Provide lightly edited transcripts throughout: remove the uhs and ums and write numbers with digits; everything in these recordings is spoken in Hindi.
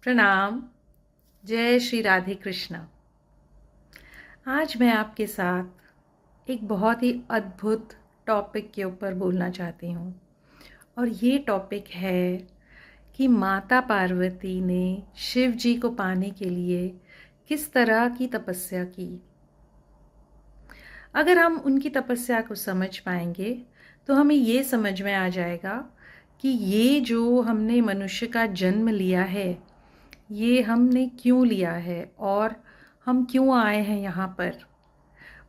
प्रणाम। जय श्री राधे कृष्ण। आज मैं आपके साथ एक बहुत ही अद्भुत टॉपिक के ऊपर बोलना चाहती हूँ और ये टॉपिक है कि माता पार्वती ने शिव जी को पाने के लिए किस तरह की तपस्या की। अगर हम उनकी तपस्या को समझ पाएंगे तो हमें ये समझ में आ जाएगा कि ये जो हमने मनुष्य का जन्म लिया है ये हमने क्यों लिया है और हम क्यों आए हैं यहाँ पर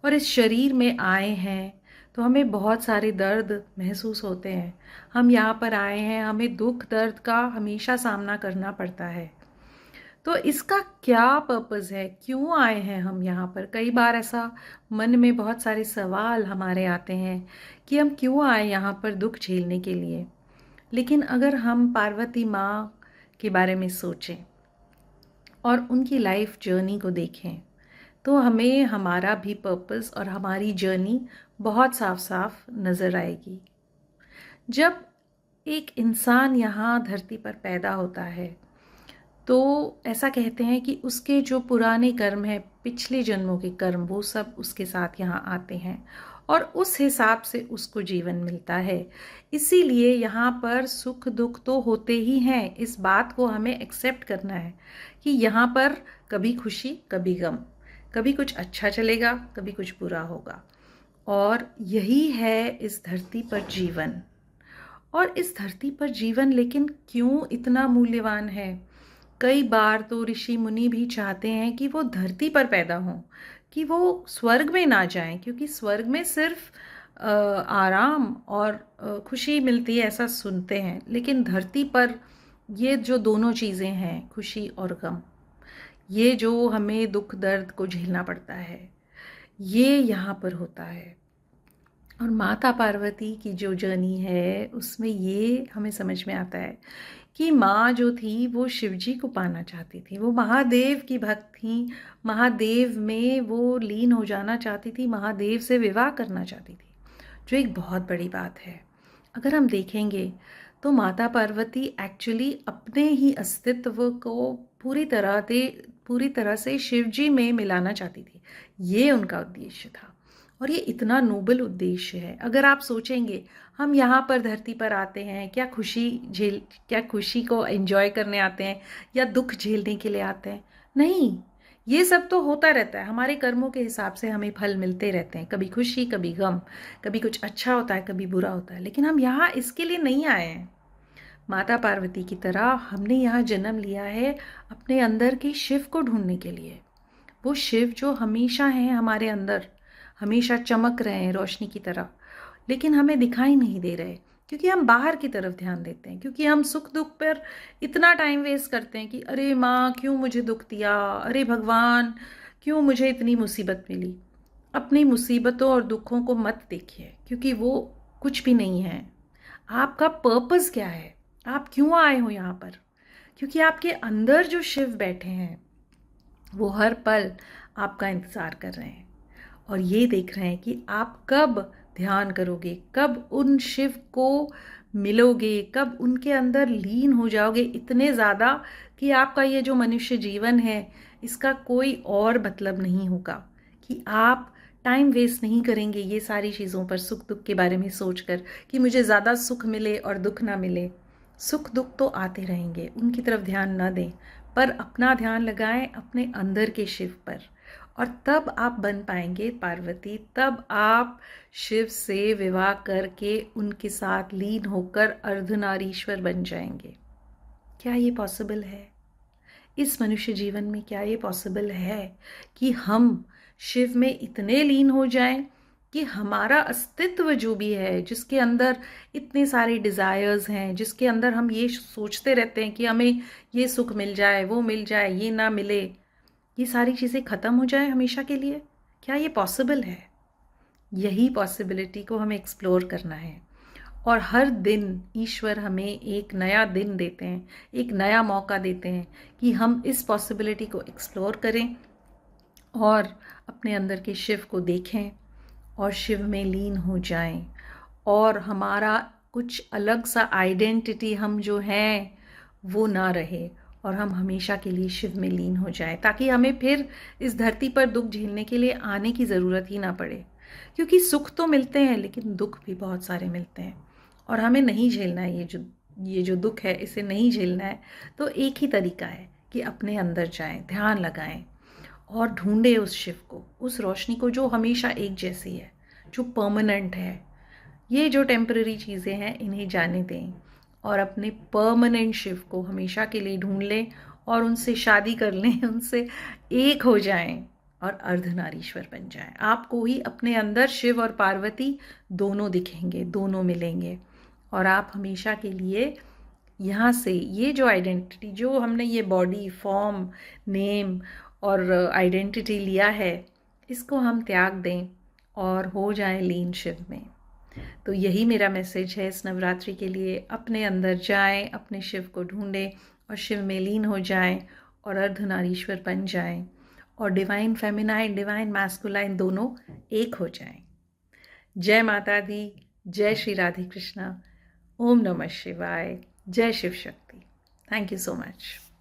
और इस शरीर में आए हैं। तो हमें बहुत सारे दर्द महसूस होते हैं। हम यहाँ पर आए हैं, हमें दुख दर्द का हमेशा सामना करना पड़ता है। तो इसका क्या पर्पज़ है, क्यों आए हैं हम यहाँ पर? कई बार ऐसा मन में बहुत सारे सवाल हमारे आते हैं कि हम क्यों आए यहाँ पर दुख झेलने के लिए। लेकिन अगर हम पार्वती माँ के बारे में सोचें और उनकी लाइफ जर्नी को देखें तो हमें हमारा भी पर्पस और हमारी जर्नी बहुत साफ साफ नज़र आएगी। जब एक इंसान यहाँ धरती पर पैदा होता है तो ऐसा कहते हैं कि उसके जो पुराने कर्म हैं, पिछले जन्मों के कर्म, वो सब उसके साथ यहाँ आते हैं और उस हिसाब से उसको जीवन मिलता है। इसीलिए यहाँ पर सुख दुख तो होते ही हैं। इस बात को हमें एक्सेप्ट करना है कि यहाँ पर कभी खुशी कभी गम, कभी कुछ अच्छा चलेगा कभी कुछ बुरा होगा। और यही है इस धरती पर जीवन। और इस धरती पर जीवन लेकिन क्यों इतना मूल्यवान है? कई बार तो ऋषि मुनि भी चाहते हैं कि वो धरती पर पैदा हों, कि वो स्वर्ग में ना जाएं, क्योंकि स्वर्ग में सिर्फ आराम और खुशी मिलती है, ऐसा सुनते हैं। लेकिन धरती पर ये जो दोनों चीज़ें हैं, खुशी और गम, ये जो हमें दुख दर्द को झेलना पड़ता है, ये यहाँ पर होता है। और माता पार्वती की जो जर्नी है उसमें ये हमें समझ में आता है कि माँ जो थी वो शिव जी को पाना चाहती थी। वो महादेव की भक्त थी, महादेव में वो लीन हो जाना चाहती थी, महादेव से विवाह करना चाहती थी, जो एक बहुत बड़ी बात है। अगर हम देखेंगे तो माता पार्वती एक्चुअली अपने ही अस्तित्व को पूरी तरह से शिव जी में मिलाना चाहती थी। ये उनका उद्देश्य था और ये इतना नोबल उद्देश्य है। अगर आप सोचेंगे हम यहाँ पर धरती पर आते हैं क्या खुशी को एंजॉय करने आते हैं या दुख झेलने के लिए आते हैं? नहीं, ये सब तो होता रहता है। हमारे कर्मों के हिसाब से हमें फल मिलते रहते हैं, कभी खुशी कभी गम, कभी कुछ अच्छा होता है कभी बुरा होता है। लेकिन हम यहाँ इसके लिए नहीं आए हैं। माता पार्वती की तरह हमने यहाँ जन्म लिया है अपने अंदर के शिव को ढूंढने के लिए। वो शिव जो हमेशा हैं हमारे अंदर, हमेशा चमक रहे हैं रोशनी की तरह, लेकिन हमें दिखाई नहीं दे रहे क्योंकि हम बाहर की तरफ ध्यान देते हैं, क्योंकि हम सुख दुख पर इतना टाइम वेस्ट करते हैं कि अरे माँ क्यों मुझे दुख दिया, अरे भगवान क्यों मुझे इतनी मुसीबत मिली। अपनी मुसीबतों और दुखों को मत देखिए, क्योंकि वो कुछ भी नहीं है। आपका पर्पस क्या है? आप क्यों आए हो यहाँ पर? क्योंकि आपके अंदर जो शिव बैठे हैं वो हर पल आपका इंतज़ार कर रहे हैं और ये देख रहे हैं कि आप कब ध्यान करोगे, कब उन शिव को मिलोगे, कब उनके अंदर लीन हो जाओगे इतने ज़्यादा कि आपका ये जो मनुष्य जीवन है इसका कोई और मतलब नहीं होगा, कि आप टाइम वेस्ट नहीं करेंगे ये सारी चीज़ों पर, सुख दुख के बारे में सोचकर कि मुझे ज़्यादा सुख मिले और दुख ना मिले। सुख दुख तो आते रहेंगे, उनकी तरफ ध्यान ना दें, पर अपना ध्यान लगाएं अपने अंदर के शिव पर और तब आप बन पाएंगे पार्वती। तब आप शिव से विवाह करके उनके साथ लीन होकर अर्धनारीश्वर बन जाएंगे। क्या ये पॉसिबल है? इस मनुष्य जीवन में क्या ये पॉसिबल है कि हम शिव में इतने लीन हो जाएं कि हमारा अस्तित्व जो भी है, जिसके अंदर इतने सारे डिज़ायर्स हैं, जिसके अंदर हम ये सोचते रहते हैं कि हमें ये सुख मिल जाए, वो मिल जाए, ये ना मिले, ये सारी चीज़ें ख़त्म हो जाए हमेशा के लिए? क्या ये पॉसिबल है? यही पॉसिबिलिटी को हमें एक्सप्लोर करना है और हर दिन ईश्वर हमें एक नया दिन देते हैं, एक नया मौका देते हैं कि हम इस पॉसिबिलिटी को एक्सप्लोर करें और अपने अंदर के शिव को देखें और शिव में लीन हो जाएं और हमारा कुछ अलग सा आइडेंटिटी हम जो हैं वो ना रहे और हम हमेशा के लिए शिव में लीन हो जाएं, ताकि हमें फिर इस धरती पर दुख झेलने के लिए आने की ज़रूरत ही ना पड़े। क्योंकि सुख तो मिलते हैं लेकिन दुख भी बहुत सारे मिलते हैं, और हमें नहीं झेलना है ये जो दुख है, इसे नहीं झेलना है। तो एक ही तरीका है कि अपने अंदर जाएं, ध्यान लगाएं और ढूंढें उस शिव को, उस रोशनी को जो हमेशा एक जैसी है, जो परमानेंट है। ये जो टेम्पररी चीज़ें हैं इन्हें जाने दें और अपने परमानेंट शिव को हमेशा के लिए ढूंढ लें और उनसे शादी कर लें, उनसे एक हो जाएं और अर्धनारीश्वर बन जाएं। आपको ही अपने अंदर शिव और पार्वती दोनों दिखेंगे, दोनों मिलेंगे, और आप हमेशा के लिए यहाँ से ये जो आइडेंटिटी, जो हमने ये बॉडी, फॉर्म, नेम और आइडेंटिटी लिया है, इसको हम त्याग दें और हो जाएं लीन शिव में। तो यही मेरा मैसेज है इस नवरात्रि के लिए। अपने अंदर जाएं, अपने शिव को ढूंढें और शिव में लीन हो जाएं और अर्धनारीश्वर बन जाएं और डिवाइन फेमिनाइन, डिवाइन मैस्कुलाइन दोनों एक हो जाएं। जय माता दी, जय श्री राधे कृष्णा, ओम नमः शिवाय, जय Shiv Shakti. Thank you so much.